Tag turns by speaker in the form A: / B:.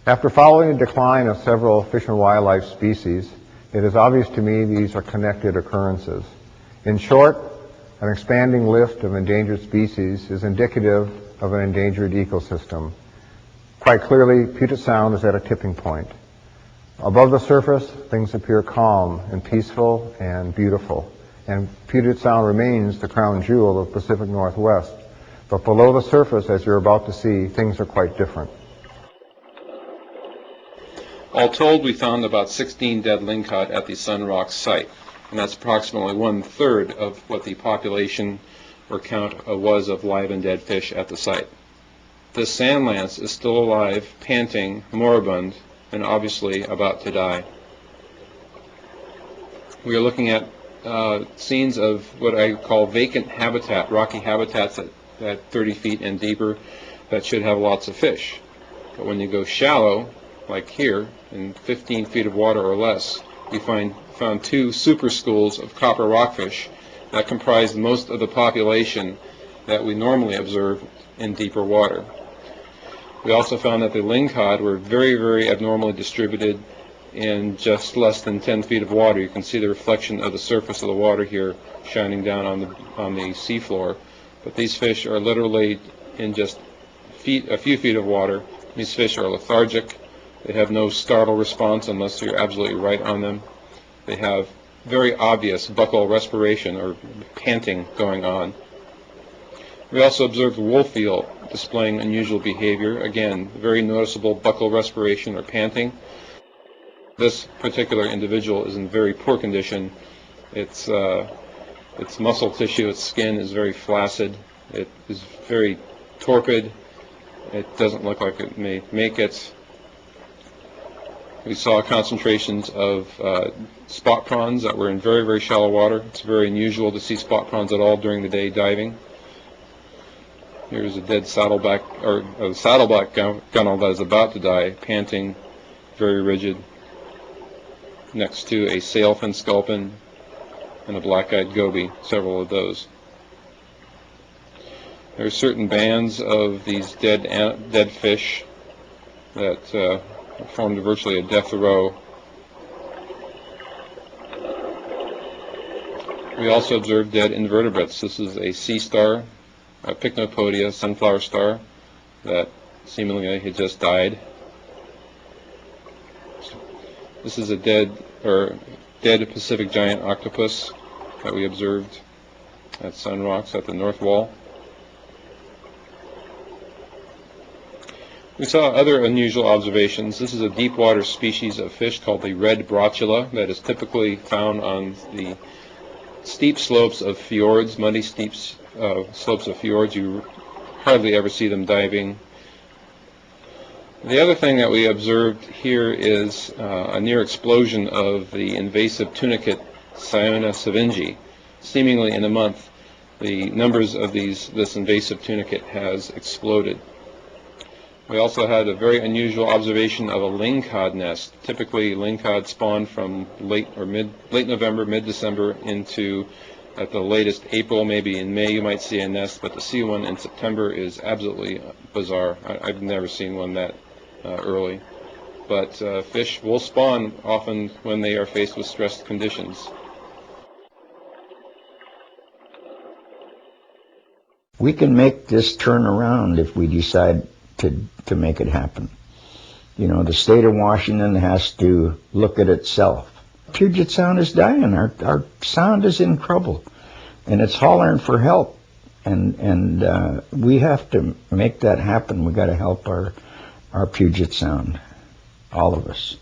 A: After following the decline of several fish and wildlife species, it is obvious to me these are connected occurrences. In short, an expanding list of endangered species is indicative of an endangered ecosystem. Quite clearly, Puget Sound is at a tipping point. Above the surface, things appear calm and peaceful and beautiful, and Puget Sound remains the crown jewel of the Pacific Northwest. But below the surface, as you're about to see, things are quite different.
B: All told, we found about 16 dead lingcod at the Sun Rock site, and that's approximately 1/3 of what the population or count was of live and dead fish at the site. This sand lance is still alive, panting, moribund, and obviously about to die. We are looking at scenes of what I call vacant habitat, rocky habitats at 30 feet and deeper that should have lots of fish. But when you go shallow, like here, in 15 feet of water or less, we found two super schools of copper rockfish that comprise most of the population that we normally observe in deeper water. We also found that the lingcod were very, very abnormally distributed in just less than 10 feet of water. You can see the reflection of the surface of the water here shining down on the seafloor. But these fish are literally in just a few feet of water. These fish are lethargic. They have no startle response unless you're absolutely right on them. They have very obvious buccal respiration or panting going on. We also observed wolfeel displaying unusual behavior. Again, very noticeable buccal respiration or panting. This particular individual is in very poor condition. Its muscle tissue, its skin is very flaccid. It is very torpid. It doesn't look like it may make it. We saw concentrations of spot prawns that were in very, very shallow water. It's very unusual to see spot prawns at all during the day diving. Here's a dead saddleback, or a saddleback gunnel that is about to die, panting, very rigid, next to a sailfin sculpin and a black-eyed goby, several of those. There are certain bands of these dead fish that formed virtually a death row. We also observed dead invertebrates. This is a sea star, a Pycnopodia sunflower star that seemingly had just died. This is a dead Pacific giant octopus that we observed at Sun Rocks at the North Wall. We saw other unusual observations. This is a deep water species of fish called the red brotula that is typically found on the steep slopes of fjords, muddy steep slopes of fjords. You hardly ever see them diving. The other thing that we observed here is a near explosion of the invasive tunicate Cyona savingi. Seemingly in a month, the numbers of this invasive tunicate has exploded. We also had a very unusual observation of a lingcod nest. Typically, lingcod spawn from late November, mid-December into, at the latest, April. Maybe in May you might see a nest, but to see one in September is absolutely bizarre. I've never seen one that early. But fish will spawn often when they are faced with stressed conditions.
C: We can make this turn around if we decide to make it happen. You know, the state of Washington has to look at itself. Puget Sound is dying. Our sound is in trouble, and it's hollering for help. And we have to make that happen. We got to help our Puget Sound, all of us.